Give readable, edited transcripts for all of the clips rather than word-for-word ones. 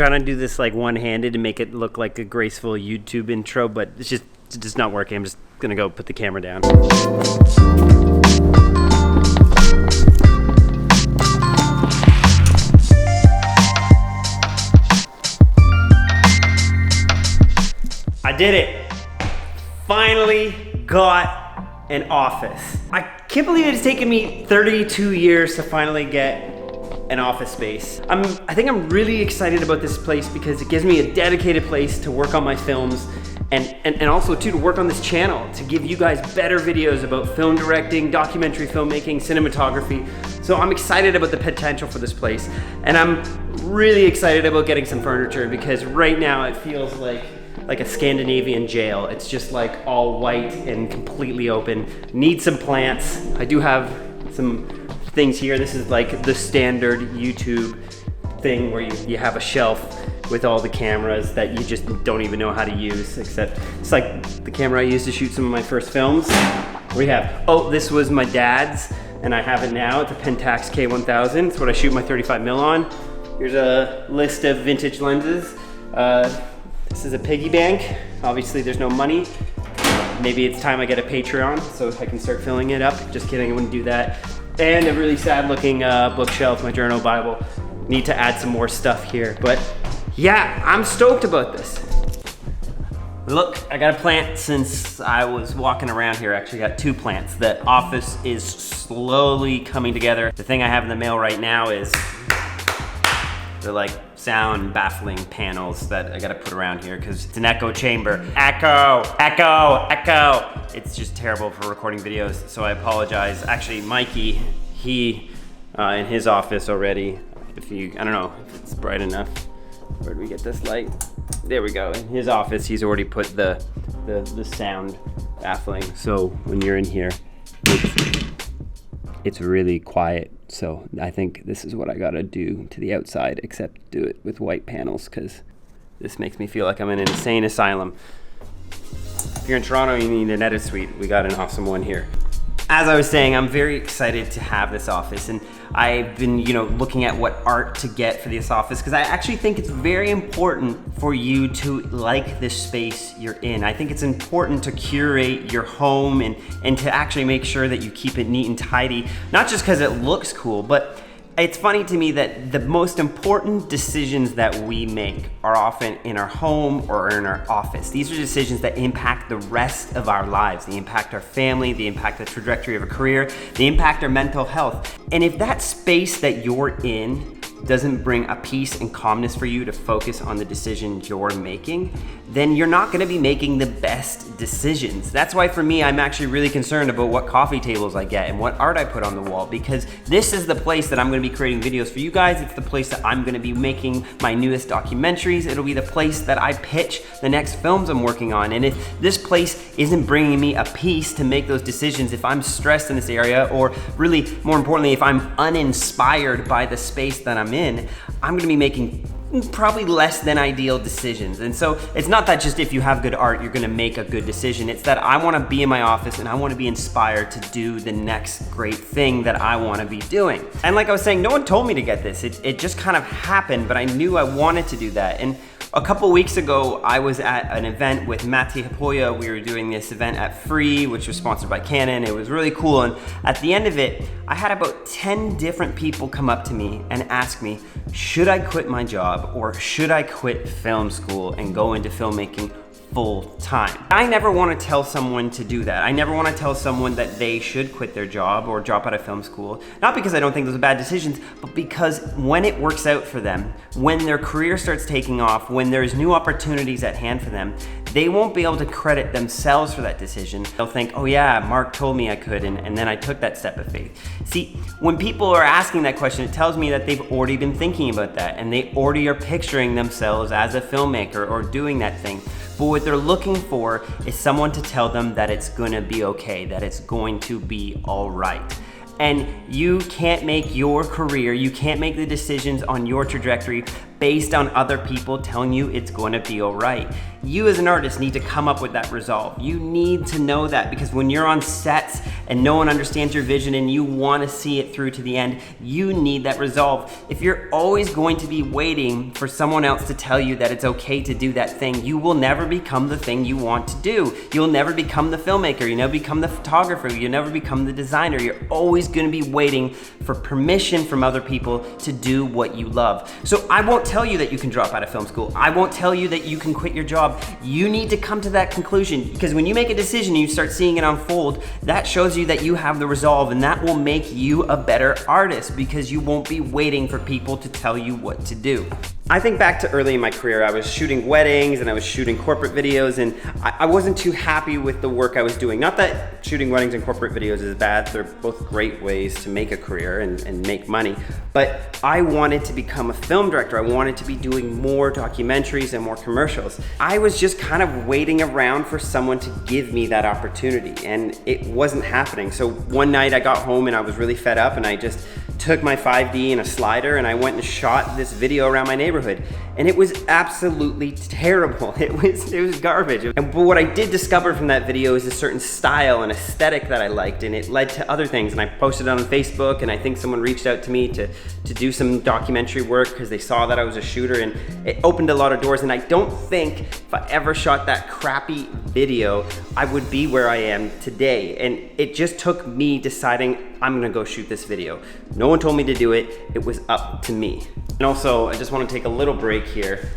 trying to do this like one-handed to make it look like a graceful YouTube intro, but it's just not working. I'm just gonna go put the camera down. I did it. Finally got an office. I can't believe it's taken me 32 years to finally get an office space. I think I'm really excited about this place because it gives me a dedicated place to work on my films and also too to work on this channel to give you guys better videos about film directing, documentary filmmaking, cinematography. So I'm excited about the potential for this place, and I'm really excited about getting some furniture because right now it feels like a Scandinavian jail. It's just like all white and completely open. Need some plants. I do have some things here. This is like the standard YouTube thing where you have a shelf with all the cameras that you just don't even know how to use, except it's like the camera I used to shoot some of my first films. We have, oh, this was my dad's and I have it now. It's a Pentax K1000. It's what I shoot my 35mm on. Here's a list of vintage lenses. This is a piggy bank. Obviously there's no money. Maybe it's time I get a Patreon so I can start filling it up. Just kidding, I wouldn't do that. And a really sad looking bookshelf, my journal Bible. Need to add some more stuff here, but yeah, I'm stoked about this. Look, I got a plant since I was walking around here. Actually got 2 plants. The office is slowly coming together. The thing I have in the mail right now is they're like sound baffling panels that I gotta put around here because it's an echo chamber. Echo, echo, echo. It's just terrible for recording videos, so I apologize. Actually, Mikey, he in his office already, I don't know if it's bright enough. Where do we get this light? There we go. In his office, he's already put the sound baffling. So when you're in here, it's really quiet. So I think this is what I gotta do to the outside, except do it with white panels because this makes me feel like I'm in an insane asylum. If you're in Toronto, you need an edit suite. We got an awesome one here. As I was saying, I'm very excited to have this office, and I've been, looking at what art to get for this office because I actually think it's very important for you to like this space you're in. I think it's important to curate your home and to actually make sure that you keep it neat and tidy, not just because it looks cool, but it's funny to me that the most important decisions that we make are often in our home or in our office. These are decisions that impact the rest of our lives. They impact our family, they impact the trajectory of a career, they impact our mental health. And if that space that you're in doesn't bring a peace and calmness for you to focus on the decisions you're making, then you're not gonna be making the best decisions. That's why for me, I'm actually really concerned about what coffee tables I get and what art I put on the wall, because this is the place that I'm gonna be creating videos for you guys. It's the place that I'm gonna be making my newest documentaries. It'll be the place that I pitch the next films I'm working on. And if this place isn't bringing me a peace to make those decisions, if I'm stressed in this area, or really more importantly, if I'm uninspired by the space that I'm in, I'm gonna be making probably less than ideal decisions. And so it's not that just if you have good art, you're gonna make a good decision. It's that I wanna be in my office and I wanna be inspired to do the next great thing that I wanna be doing. And like I was saying, no one told me to get this. It just kind of happened, but I knew I wanted to do that. And a couple weeks ago, I was at an event with Matti Haapoja. We were doing this event at Free, which was sponsored by Canon. It was really cool. And at the end of it, I had about 10 different people come up to me and ask me, should I quit my job or should I quit film school and go into filmmaking full time? I never want to tell someone to do that. I never want to tell someone that they should quit their job or drop out of film school. Not because I don't think those are bad decisions, but because when it works out for them, when their career starts taking off, when there's new opportunities at hand for them, they won't be able to credit themselves for that decision. They'll think, oh yeah, Mark told me I could, and then I took that step of faith. See, when people are asking that question, it tells me that they've already been thinking about that, and they already are picturing themselves as a filmmaker or doing that thing. But what they're looking for is someone to tell them that it's gonna be okay, that it's going to be all right. And you can't make your career, you can't make the decisions on your trajectory based on other people telling you it's going to be all right. You as an artist need to come up with that resolve. You need to know that, because when you're on sets and no one understands your vision and you want to see it through to the end, you need that resolve. If you're always going to be waiting for someone else to tell you that it's okay to do that thing, you will never become the thing you want to do. You'll never become the filmmaker, you never become the photographer, you'll never become the designer. You're always going to be waiting for permission from other people to do what you love. So I won't tell you that you can drop out of film school. I won't tell you that you can quit your job. You need to come to that conclusion, because when you make a decision and you start seeing it unfold, that shows you that you have the resolve, and that will make you a better artist, because you won't be waiting for people to tell you what to do. I think back to early in my career, I was shooting weddings and I was shooting corporate videos, and I wasn't too happy with the work I was doing. Not that shooting weddings and corporate videos is bad, they're both great ways to make a career and make money, but I wanted to become a film director. I wanted to be doing more documentaries and more commercials. I was just kind of waiting around for someone to give me that opportunity, and it wasn't happening. So one night I got home and I was really fed up, and I just took my 5D and a slider and I went and shot this video around my neighborhood, and it was absolutely terrible. It was garbage. But what I did discover from that video is a certain style and aesthetic that I liked, and it led to other things, and I posted it on Facebook, and I think someone reached out to me to do some documentary work because they saw that I was a shooter, and it opened a lot of doors. And I don't think if I ever shot that crappy video, I would be where I am today. And it just took me deciding I'm gonna go shoot this video. No one told me to do it, it was up to me. And also, I just wanna take a little break here.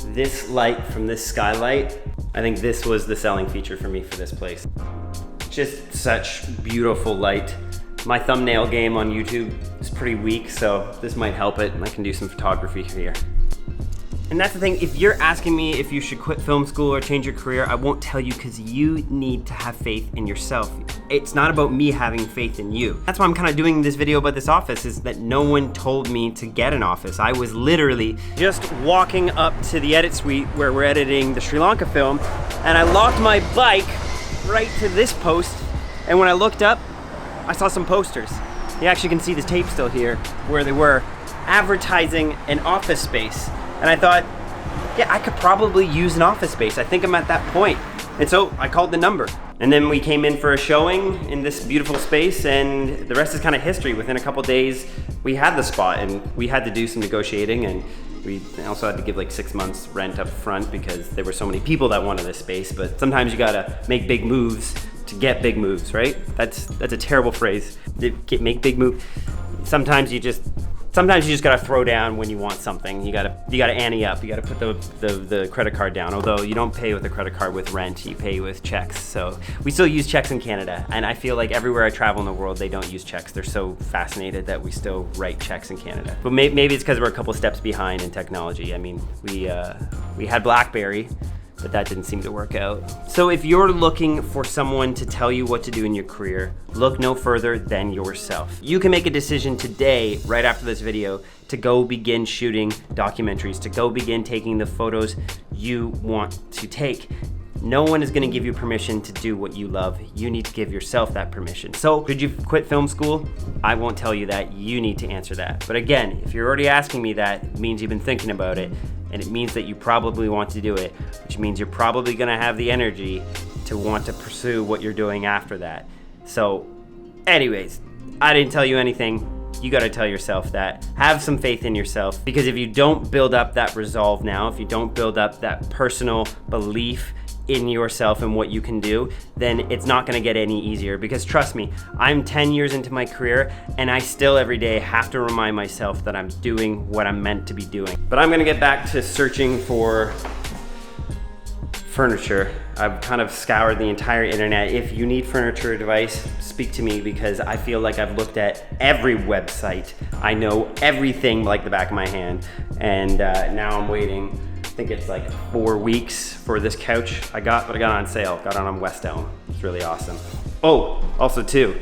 This light from this skylight, I think this was the selling feature for me for this place. Just such beautiful light. My thumbnail game on YouTube is pretty weak, so this might help it. I can do some photography here. And that's the thing, if you're asking me if you should quit film school or change your career, I won't tell you, because you need to have faith in yourself. It's not about me having faith in you. That's why I'm kind of doing this video about this office, is that no one told me to get an office. I was literally just walking up to the edit suite where we're editing the Sri Lanka film, and I locked my bike right to this post, and when I looked up, I saw some posters. You actually can see the tape still here, where they were advertising an office space. And I thought, yeah, I could probably use an office space. I think I'm at that point. And so I called the number. And then we came in for a showing in this beautiful space, and the rest is kind of history. Within a couple days, we had the spot, and we had to do some negotiating, and we also had to give like 6 months rent up front because there were so many people that wanted this space. But sometimes you gotta make big moves to get big moves, right? That's a terrible phrase. Make big move. Sometimes you just gotta throw down when you want something. You gotta ante up. You gotta put the credit card down. Although you don't pay with a credit card with rent, you pay with checks. So we still use checks in Canada, and I feel like everywhere I travel in the world, they don't use checks. They're so fascinated that we still write checks in Canada. But maybe it's because we're a couple steps behind in technology. I mean, we had BlackBerry, but that didn't seem to work out. So if you're looking for someone to tell you what to do in your career, look no further than yourself. You can make a decision today, right after this video, to go begin shooting documentaries, to go begin taking the photos you want to take. No one is gonna give you permission to do what you love. You need to give yourself that permission. So, should you quit film school? I won't tell you that. You need to answer that. But again, if you're already asking me that, it means you've been thinking about it, and it means that you probably want to do it, which means you're probably gonna have the energy to want to pursue what you're doing after that. So, anyways, I didn't tell you anything. You gotta tell yourself that. Have some faith in yourself, because if you don't build up that resolve now, if you don't build up that personal belief in yourself and what you can do, then it's not gonna get any easier. Because trust me, I'm 10 years into my career, and I still every day have to remind myself that I'm doing what I'm meant to be doing. But I'm gonna get back to searching for furniture. I've kind of scoured the entire internet. If you need furniture advice, speak to me, because I feel like I've looked at every website. I know everything like the back of my hand, and now I'm waiting. I think it's like 4 weeks for this couch I got on sale. Got it on West Elm. It's really awesome. Oh, also too,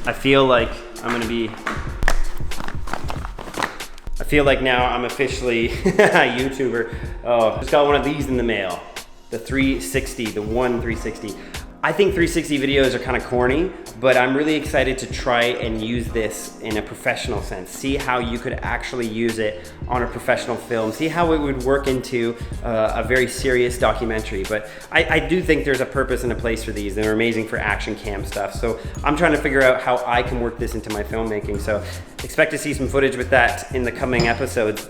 I feel like now I'm officially a YouTuber. Oh, just got one of these in the mail. The 360, the One 360. I think 360 videos are kind of corny, but I'm really excited to try and use this in a professional sense. See how you could actually use it on a professional film. See how it would work into a very serious documentary. But I do think there's a purpose and a place for these. They're amazing for action cam stuff. So I'm trying to figure out how I can work this into my filmmaking. So expect to see some footage with that in the coming episodes.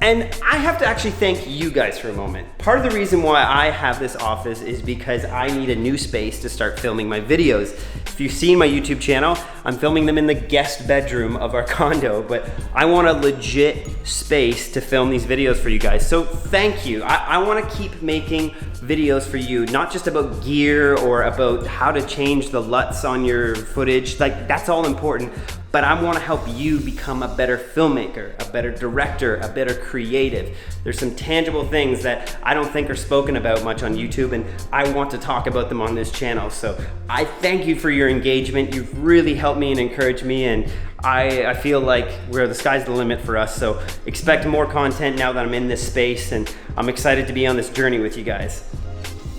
And I have to actually thank you guys for a moment. Part of the reason why I have this office is because I need a new space to start filming my videos. If you've seen my YouTube channel, I'm filming them in the guest bedroom of our condo, but I want a legit space to film these videos for you guys. So thank you. I want to keep making videos for you, not just about gear or about how to change the LUTs on your footage. Like, that's all important. But I want to help you become a better filmmaker, a better director, a better creative. There's some tangible things that I don't think are spoken about much on YouTube, and I want to talk about them on this channel. So I thank you for your engagement. You've really helped me and encouraged me, and I feel like the sky's the limit for us. So expect more content now that I'm in this space, and I'm excited to be on this journey with you guys.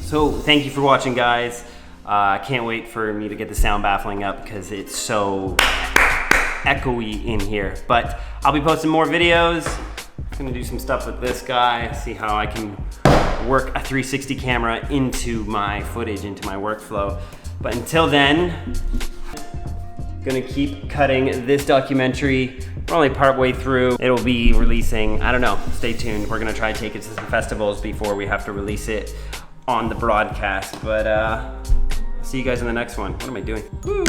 So thank you for watching, guys. I can't wait for me to get the sound baffling up because it's so echoey in here, but I'll be posting more videos. I'm gonna do some stuff with this guy, see how I can work a 360 camera into my footage, into my workflow. But until then, gonna keep cutting this documentary. We're only part way through. It'll be releasing, I don't know, stay tuned. We're gonna try to take it to some festivals before we have to release it on the broadcast. But see you guys in the next one. What am I doing? Woo!